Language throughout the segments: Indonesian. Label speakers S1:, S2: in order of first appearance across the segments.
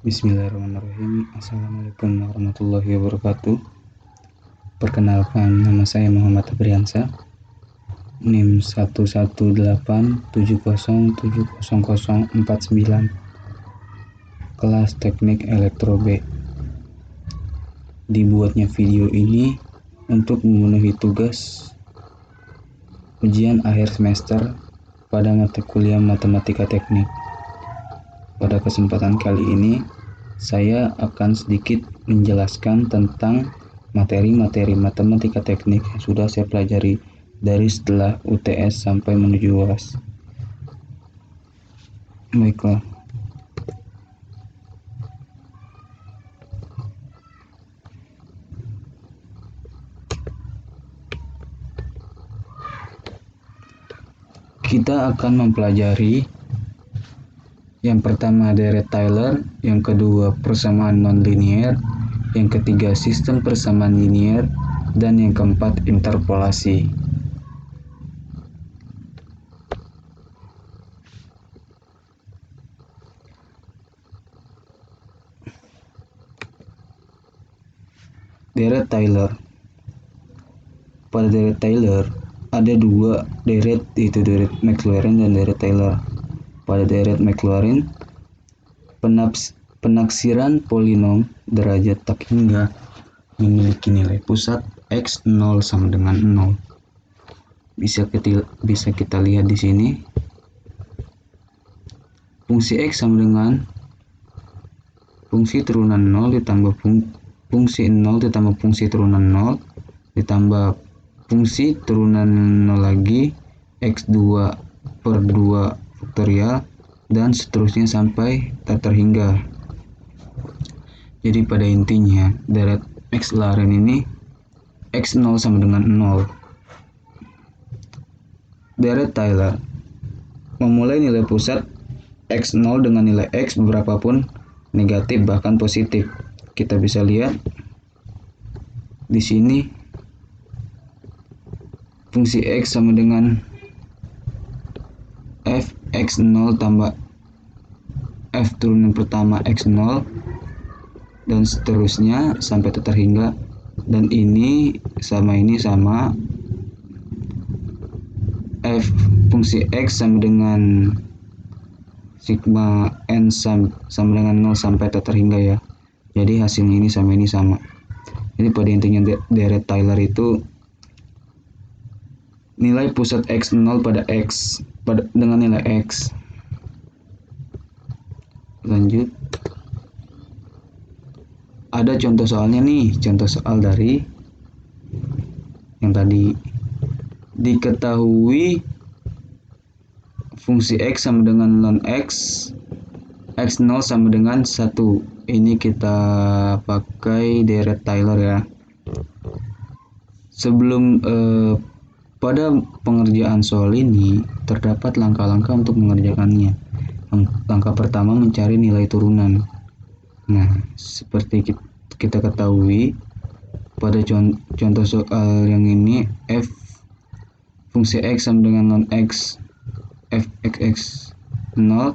S1: Bismillahirrahmanirrahim. Assalamualaikum warahmatullahi wabarakatuh. Perkenalkan, nama saya Muhammad Abriansa, NIM 11870700049, kelas teknik elektro B. Dibuatnya video ini untuk memenuhi tugas ujian akhir semester pada mata kuliah matematika teknik. Pada kesempatan kali ini, saya akan sedikit menjelaskan tentang materi-materi matematika teknik yang sudah saya pelajari dari setelah UTS sampai menuju UAS. Baiklah. Kita akan mempelajari yang pertama deret Taylor, yang kedua persamaan nonlinear, yang ketiga sistem persamaan linear, dan yang keempat interpolasi. Deret Taylor. Pada deret Taylor ada dua deret, yaitu deret Maclaurin dan deret Taylor. Pada deret Maclaurin, penaksiran polinom derajat tak hingga memiliki nilai pusat x 0 sama dengan 0. Bisa kita lihat di sini. Fungsi x sama dengan fungsi turunan 0 ditambah fungsi 0 ditambah fungsi turunan 0 ditambah fungsi turunan 0 lagi x2 per 2 faktorial dan seterusnya sampai tak terhingga. Jadi pada intinya deret Maclaurin ini x0 sama dengan 0. Deret Taylor memulai nilai pusat x0 dengan nilai x berapapun negatif bahkan positif. Kita bisa lihat di sini fungsi x sama dengan f x0 tambah f turunan pertama x0 dan seterusnya sampai tak terhingga, dan ini sama f fungsi x sama dengan sigma n sama dengan 0 sampai tak terhingga ya. Jadi hasilnya ini sama. Jadi pada intinya deret Taylor itu nilai pusat x0 pada x dengan nilai x. Lanjut. Ada contoh soalnya nih, contoh soal dari yang tadi. Diketahui fungsi x sama dengan ln x, x0 sama dengan 1. Ini kita pakai deret Taylor ya. Sebelum pada pengerjaan soal ini terdapat langkah-langkah untuk mengerjakannya. Langkah pertama mencari nilai turunan. Nah, seperti kita ketahui pada contoh soal yang ini, f fungsi x sama dengan ln x f x 0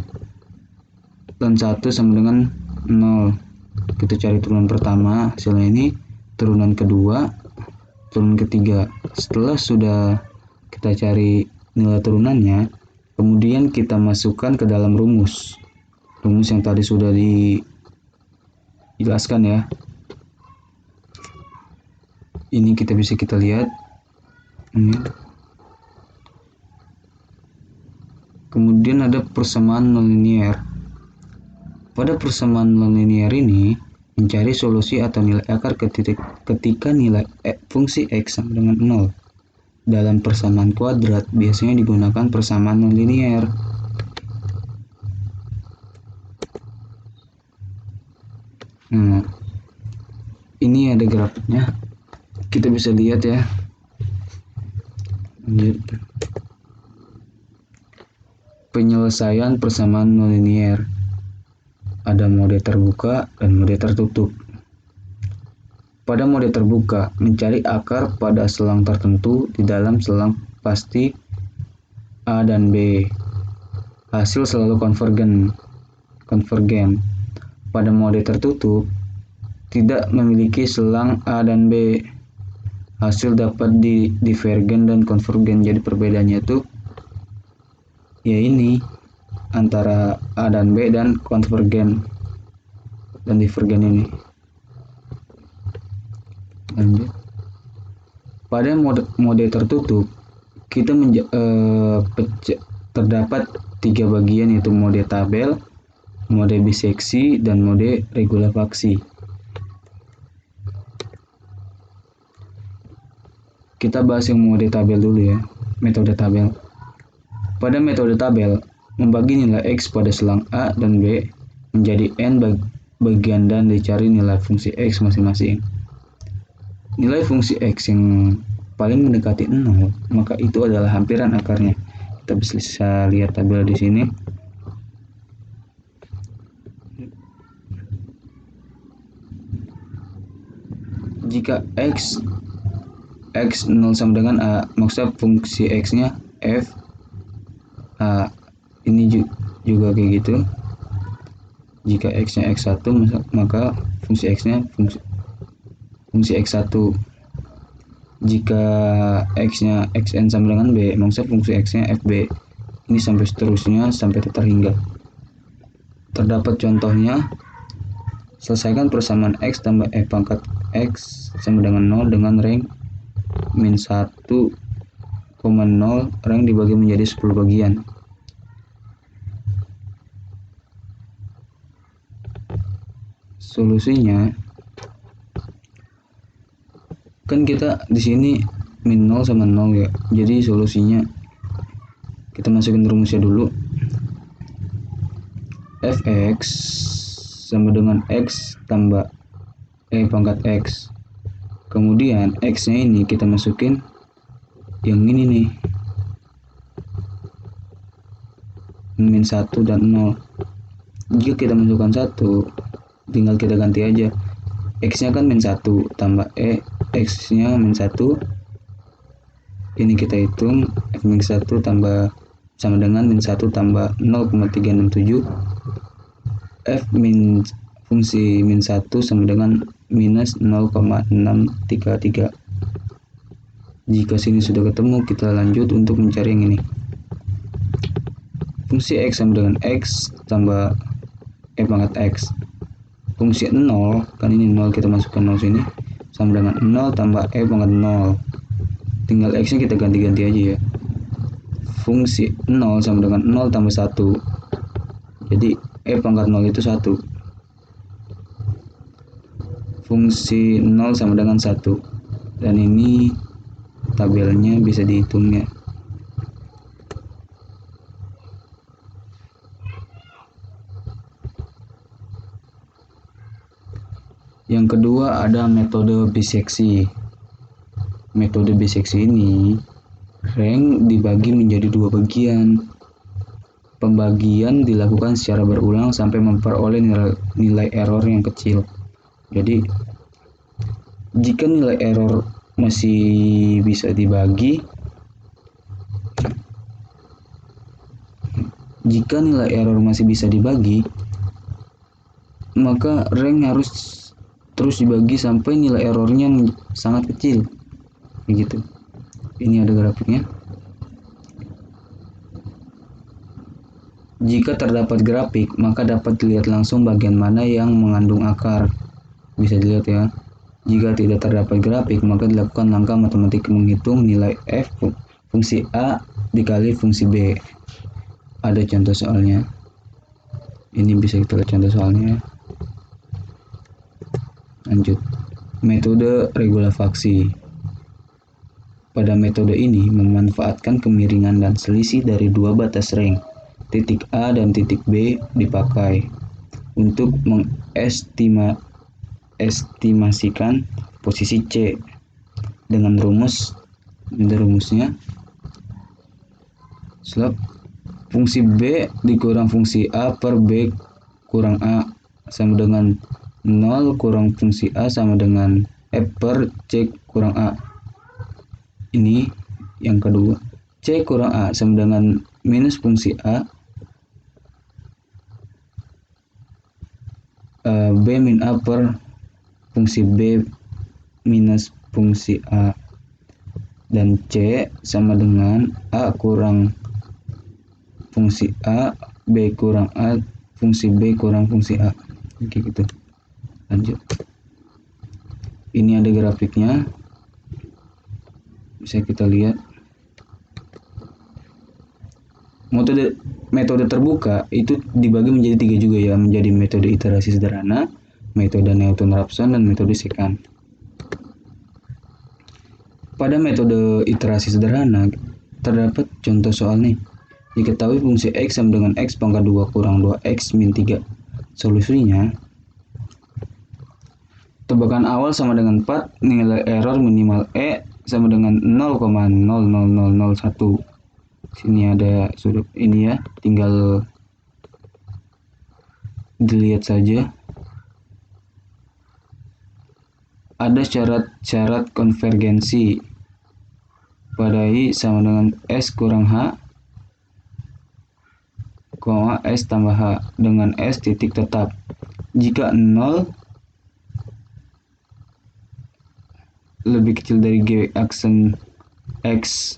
S1: dan 1 sama dengan 0. Kita cari turunan pertama, hasilnya ini turunan kedua, turunan ketiga. Setelah sudah kita cari nilai turunannya, kemudian kita masukkan ke dalam rumus yang tadi sudah dijelaskan ya. Ini kita lihat ini. Kemudian ada persamaan nonlinear. Pada persamaan nonlinear ini mencari solusi atau nilai akar ketika nilai fungsi x sama dengan 0. Dalam persamaan kuadrat biasanya digunakan persamaan nonlinear. Nah, ini ada grafiknya, kita bisa lihat ya. Lanjut. Penyelesaian persamaan nonlinear. Ada mode terbuka dan mode tertutup. Pada mode terbuka, mencari akar pada selang tertentu di dalam selang pasti A dan B. Hasil selalu konvergen. pada mode tertutup tidak memiliki selang A dan B. Hasil dapat divergen dan konvergen. Jadi perbedaannya itu ya ini antara A dan B dan konvergen dan divergen ini. Lanjut. Pada mode tertutup kita terdapat 3 bagian, yaitu mode tabel, mode biseksi, dan mode regulafaksi. Kita bahas yang mode tabel dulu ya, metode tabel. Pada metode tabel, membagi nilai X pada selang A dan B menjadi N bagian dan dicari nilai fungsi X masing-masing. Nilai fungsi X yang paling mendekati 0, maka itu adalah hampiran akarnya. Kita bisa lihat tabel di sini. Jika X 0 sama dengan A, maksudnya fungsi X-nya F A. Ini juga kayak gitu. Jika X-nya X1, maka fungsi X-nya fungsi X1. Jika X-nya Xn sama dengan B, maksudnya fungsi X-nya FB. Ini sampai seterusnya, sampai terhingga. Terdapat contohnya. Selesaikan persamaan X tambah E pangkat X sama dengan 0 dengan rank min 1,0, rank dibagi menjadi 10 bagian. Solusinya kan kita di sini min 0 sama 0 ya. Jadi solusinya kita masukin rumusnya dulu. Fx sama dengan X tambah E pangkat X. Kemudian X-nya ini kita masukin yang ini nih, min 1 dan 0. Jika kita masukkan 1, tinggal kita ganti aja. X-nya kan min 1 tambah E, X-nya min 1. Ini kita hitung F min 1 tambah sama dengan min 1 tambah 0,367. F min fungsi min 1 sama dengan minus 0,633. Jika sini sudah ketemu, kita lanjut untuk mencari yang ini. Fungsi X sama dengan X tambah E pangkat X. Fungsi 0, kan ini 0, kita masukkan 0 sini, sama dengan 0 tambah E pangkat 0. Tinggal X nya kita ganti-ganti aja ya. Fungsi 0 sama dengan 0 tambah 1. Jadi E pangkat 0 itu 1. Fungsi 0 sama dengan 1. Dan ini tabelnya bisa dihitungnya. Yang kedua ada metode biseksi. Metode biseksi ini rank dibagi menjadi 2 bagian. Pembagian dilakukan secara berulang sampai memperoleh nilai error yang kecil. Jadi jika nilai error masih bisa dibagi, maka rank harus terus dibagi sampai nilai errornya sangat kecil. Begitu. Ini ada grafiknya. Jika terdapat grafik, maka dapat dilihat langsung bagian mana yang mengandung akar. Bisa dilihat ya. Jika tidak terdapat grafik, maka dilakukan langkah matematik menghitung nilai F fungsi A dikali fungsi B. Ada contoh soalnya. Ini bisa kita lihat contoh soalnya. Lanjut. Metode regulafaksi. Pada metode ini memanfaatkan kemiringan dan selisih dari 2 batas rank. Titik A dan titik B dipakai untuk mengestimasikan posisi C dengan rumus. Ini rumusnya. Slope fungsi B dikurang fungsi A per B kurang A sama dengan 0 kurang fungsi A sama dengan F per C kurang A. Ini yang kedua. C kurang A sama dengan minus fungsi A B min A per fungsi B minus fungsi A, dan C sama dengan A kurang fungsi A, B kurang A, fungsi B kurang fungsi A. Oke gitu. Lanjut. Ini ada grafiknya, bisa kita lihat. Metode terbuka itu dibagi menjadi 3 juga ya, menjadi metode iterasi sederhana, metode Newton-Raphson, dan metode sekant. Pada metode iterasi sederhana terdapat contoh soal nih. Diketahui fungsi X sama dengan X pangkat 2 kurang 2X min 3. Solusinya, tebakan awal sama dengan 4, nilai error minimal E sama dengan 0,00001. Sini ada sudut ini ya, tinggal dilihat saja. Ada syarat konvergensi pada I sama dengan S kurang H, S tambah H dengan S titik tetap. Jika 0 lebih kecil dari G aksen X,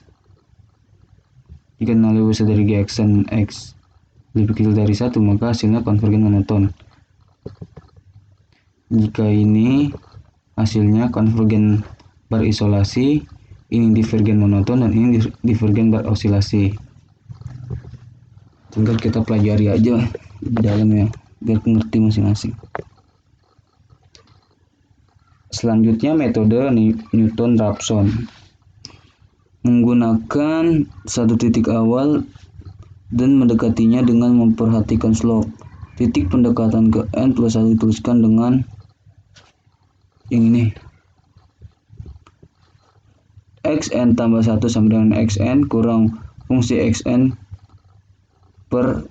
S1: jika 0 lebih besar dari G aksen X lebih kecil dari 1, maka hasilnya konvergen monoton. Jika ini hasilnya konvergen berisolasi, ini divergen monoton, dan ini divergen berosilasi. Tinggal kita pelajari aja di dalam ya, biar ngerti masing-masing. Selanjutnya metode Newton-Raphson menggunakan satu titik awal dan mendekatinya dengan memperhatikan slope. Titik pendekatan ke n plus 1 dituliskan dengan yang ini, xn tambah 1 sama dengan xn kurang fungsi xn per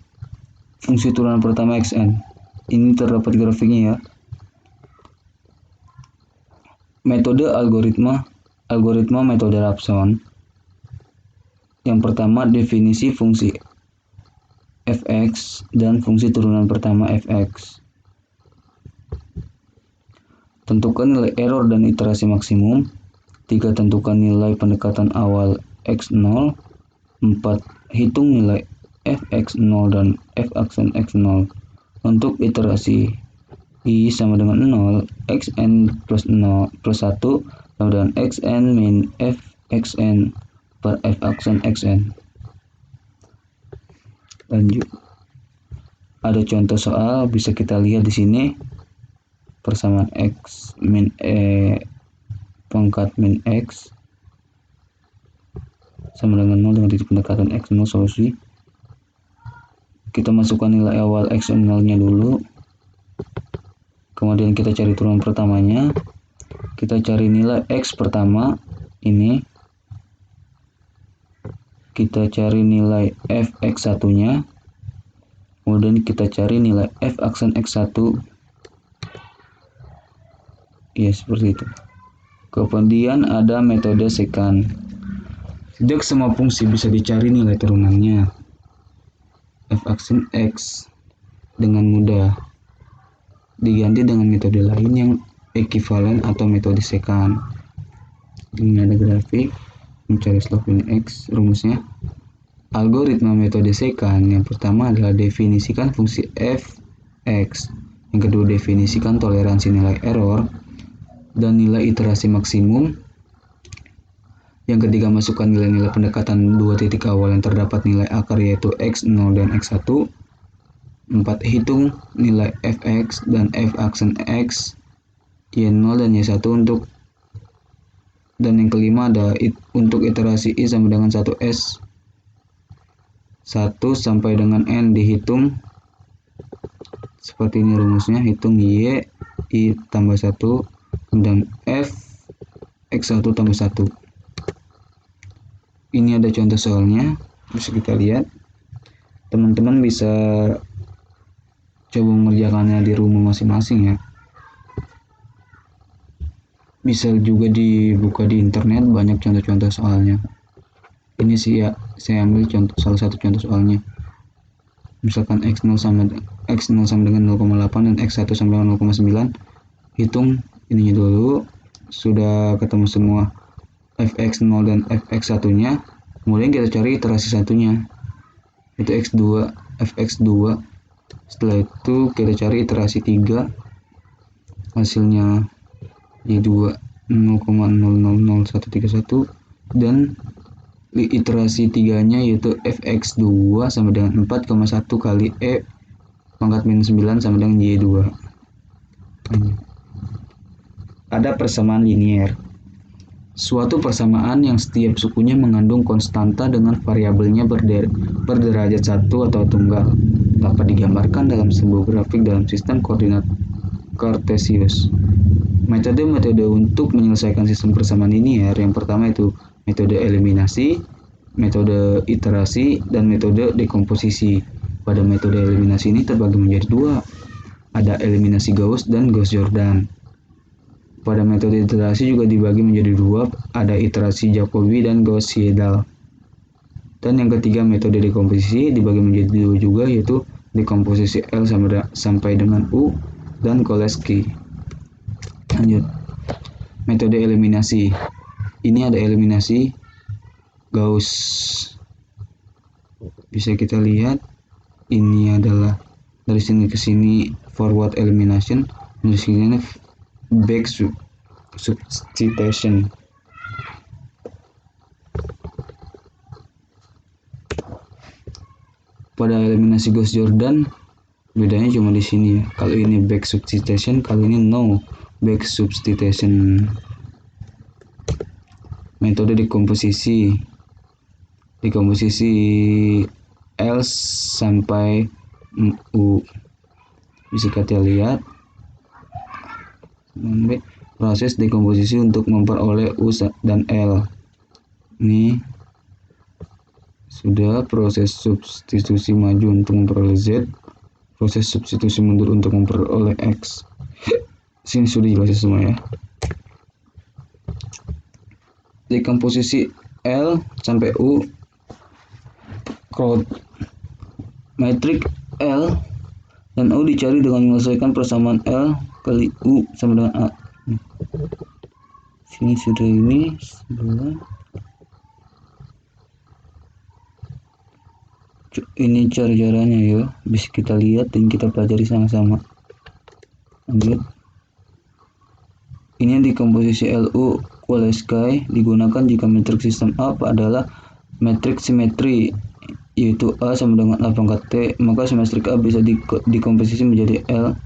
S1: fungsi turunan pertama xn. Ini terdapat grafiknya ya. Metode algoritma metode Raphson. Yang pertama, definisi fungsi fx dan fungsi turunan pertama fx. Tentukan nilai error dan iterasi maksimum. 3. Tentukan nilai pendekatan awal x0. 4. Hitung nilai fx0 dan f aksen x0. Untuk iterasi I sama dengan 0, xn plus 0 plus 1 sama dengan xn min f xn per f aksen xn. Lanjut. Ada contoh soal, bisa kita lihat di sini. Persamaan x min pangkat min x sama dengan 0 dengan titik pendekatan x0. Solusi, kita masukkan nilai awal x0 nya dulu, kemudian kita cari turunan pertamanya, kita cari nilai x pertama ini, kita cari nilai fx1 nya, kemudian kita cari nilai f aksen x1 ya, seperti itu. Kemudian ada metode sekant. Tidak semua fungsi bisa dicari nilai turunannya f aksen x dengan mudah, diganti dengan metode lain yang ekivalen atau metode sekant. Ini ada grafik mencari slope ini x. Rumusnya, algoritma metode sekant yang pertama adalah definisikan fungsi fx, yang kedua definisikan toleransi nilai error dan nilai iterasi maksimum, yang ketiga masukkan nilai-nilai pendekatan dua titik awal yang terdapat nilai akar yaitu x0 dan x1. 4. Hitung nilai fx dan f aksen x, y0 dan y1 untuk, dan yang kelima ada untuk iterasi i sama dengan 1s 1 sampai dengan n dihitung seperti ini rumusnya. Hitung y i tambah 1 dan f x1 tambah 1. Ini ada contoh soalnya, bisa kita lihat. Teman-teman bisa coba mengerjakannya di rumah masing-masing ya. Bisa juga dibuka di internet, banyak contoh-contoh soalnya. Ini sih ya, saya ambil salah satu contoh soalnya. Misalkan x0 sama X0 sama dengan 0,8 dan X1 sama dengan 0,9. Hitung ininya dulu. Sudah ketemu semua fx0 dan fx1 nya, kemudian kita cari iterasi satunya, itu x2 fx2. Setelah itu kita cari iterasi 3, hasilnya y2 0,000131, dan iterasi 3 nya yaitu fx2 sama dengan 4,1 kali e pangkat minus 9 sama dengan y2. Ada persamaan linier. Suatu persamaan yang setiap sukunya mengandung konstanta dengan variabelnya berderajat satu atau tunggal dapat digambarkan dalam sebuah grafik dalam sistem koordinat Cartesius. Metode-metode untuk menyelesaikan sistem persamaan linier yang pertama itu metode eliminasi, metode iterasi, dan metode dekomposisi. Pada metode eliminasi ini terbagi menjadi dua, ada eliminasi Gauss dan Gauss-Jordan. Pada metode iterasi juga dibagi menjadi dua, ada iterasi Jacobi dan Gauss-Seidel. Dan yang ketiga metode dekomposisi dibagi menjadi dua juga, yaitu dekomposisi L sampai dengan U dan Cholesky. Lanjut, metode eliminasi. Ini ada eliminasi Gauss. Bisa kita lihat, ini adalah dari sini ke sini forward elimination, dari sini back substitution. Pada eliminasi Gauss-Jordan bedanya cuma di sini ya. Kalau ini back substitution, kalau ini no back substitution. Metode dekomposisi L sampai U. Bisa kita lihat proses dekomposisi untuk memperoleh U dan L. Ini sudah proses substitusi maju untuk memperoleh Z, proses substitusi mundur untuk memperoleh X. Sini sudah jelas semua ya. Dekomposisi L sampai U, metrik L dan U dicari dengan menyelesaikan persamaan L kali U sama dengan A. Sini sudah ini sebelah. Ini cara-caranya ya, bisa kita lihat dan kita pelajari sama-sama. Lanjut. Ini dekomposisi LU Cholesky digunakan jika metrik sistem A adalah metrik simetri, yaitu A sama dengan A pangkat T, maka simetrik A bisa dikomposisi menjadi L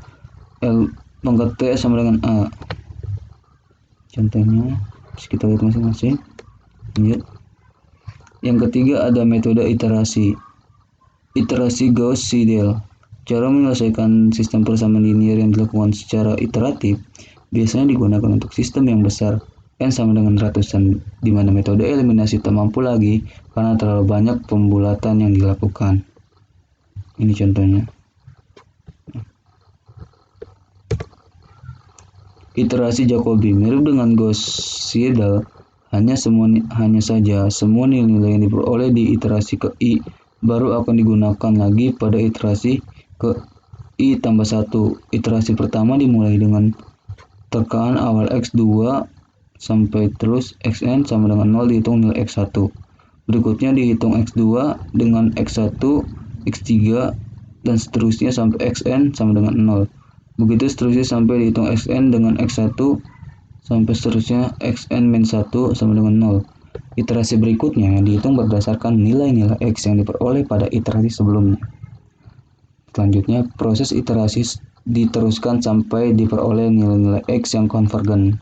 S1: pangkat T sama dengan A. Contohnya bisa kita lihat masing-masing. Lanjut. Yang ketiga ada metode iterasi Gauss-Seidel. Cara menyelesaikan sistem persamaan linier yang dilakukan secara iteratif biasanya digunakan untuk sistem yang besar n sama dengan ratusan, di mana metode eliminasi tak mampu lagi karena terlalu banyak pembulatan yang dilakukan. Ini contohnya. Iterasi Jacobi mirip dengan Gauss-Seidel, hanya saja semua nilai-nilai yang diperoleh di iterasi ke I baru akan digunakan lagi pada iterasi ke I tambah 1. Iterasi pertama dimulai dengan tekanan awal X2 sampai terus Xn sama dengan 0 dihitung nilai X1. Berikutnya dihitung X2 dengan X1, X3, dan seterusnya sampai Xn sama dengan 0. Begitu seterusnya sampai dihitung Xn dengan X1 sampai seterusnya Xn-1 sama dengan 0. Iterasi berikutnya dihitung berdasarkan nilai-nilai X yang diperoleh pada iterasi sebelumnya. Selanjutnya, proses iterasi diteruskan sampai diperoleh nilai-nilai X yang konvergen.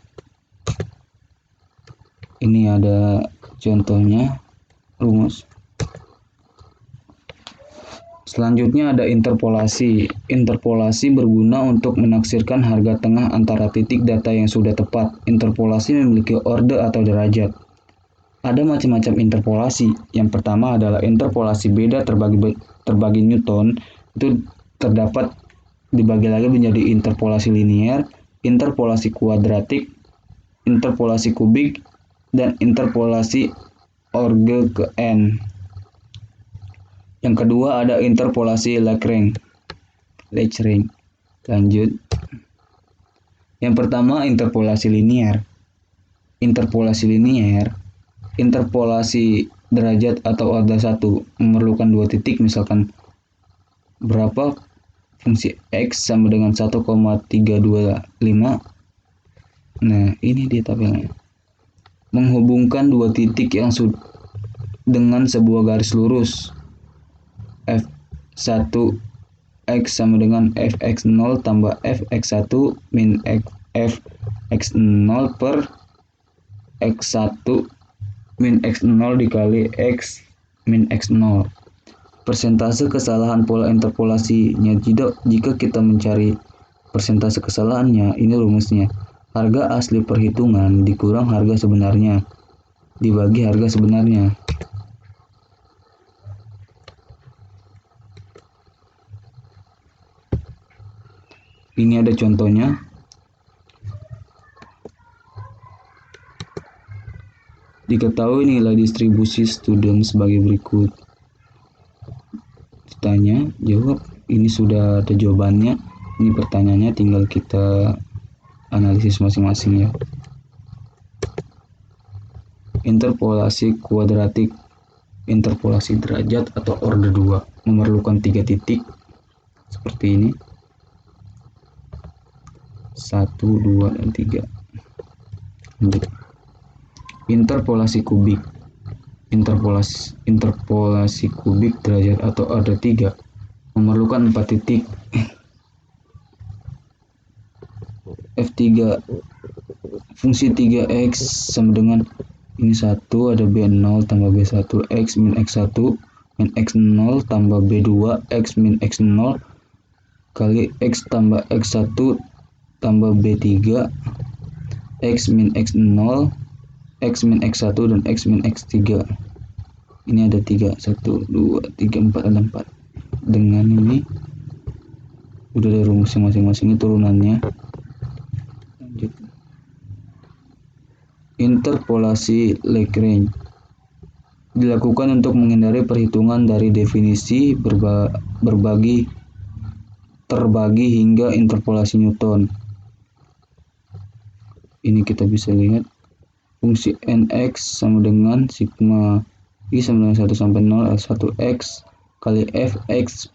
S1: Ini ada contohnya, rumus. Selanjutnya ada interpolasi. Interpolasi berguna untuk menaksirkan harga tengah antara titik data yang sudah tepat. Interpolasi memiliki orde atau derajat. Ada macam-macam interpolasi. Yang pertama adalah interpolasi beda terbagi Newton. Itu terdapat dibagi lagi menjadi interpolasi linier, interpolasi kuadratik, interpolasi kubik, dan interpolasi orge ke n. Yang kedua ada interpolasi Lagrange. Lagrange. Lanjut. Yang pertama, interpolasi linear. Interpolasi derajat atau order 1 memerlukan dua titik, misalkan berapa fungsi X sama dengan 1,325. Nah, ini dia tabelnya. Menghubungkan dua titik yang dengan sebuah garis lurus. F1 X sama dengan fx0 tambah fx1 min fx0 per x1 min x0 dikali x min x0. Persentase kesalahan pola interpolasinya. Jika kita mencari persentase kesalahannya, ini rumusnya. Harga asli perhitungan dikurang harga sebenarnya dibagi harga sebenarnya. Ini ada contohnya. Diketahui nilai distribusi student sebagai berikut. Ditanya, jawab. Ini sudah ada jawabannya. Ini pertanyaannya, tinggal kita analisis masing-masing ya. Interpolasi kuadratik, interpolasi derajat atau order 2 memerlukan 3 titik seperti ini. 1, 2, dan 3. Lanjut. Interpolasi kubik. Interpolasi kubik derajat atau order 3 memerlukan 4 titik. F3 fungsi 3x sama dengan ini 1, ada B0 tambah B1 X min X1 min X0 tambah B2 X min X0 kali X tambah X1 tambah B3 X min X0 X min X1 dan X min X3. Ini ada 3, 1, 2, 3, 4, ada 4. Dengan ini udah ada rumusnya masing-masing, turunannya. Lanjut. Interpolasi Lagrange dilakukan untuk menghindari perhitungan dari definisi terbagi hingga interpolasi Newton. Ini kita bisa lihat fungsi nx sama dengan sigma i sama dengan 1 sampai 0 L1x kali fx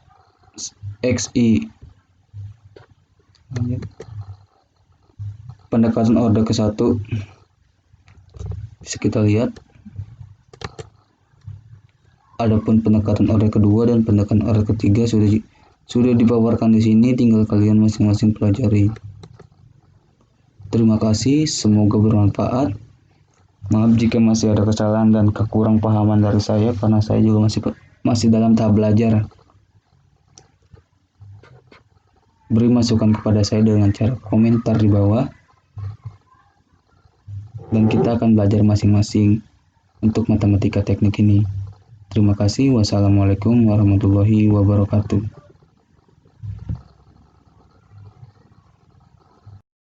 S1: xi. Pendekatan order ke-1 bisa kita lihat. Adapun pendekatan order kedua dan pendekatan order ketiga sudah dipaparkan di sini, tinggal kalian masing-masing pelajari. Terima kasih, semoga bermanfaat. Maaf jika masih ada kesalahan dan kekurang pahaman dari saya, karena saya juga masih dalam tahap belajar. Beri masukan kepada saya dengan cara komentar di bawah, dan kita akan belajar masing-masing untuk matematika teknik ini. Terima kasih. Wassalamualaikum warahmatullahi wabarakatuh.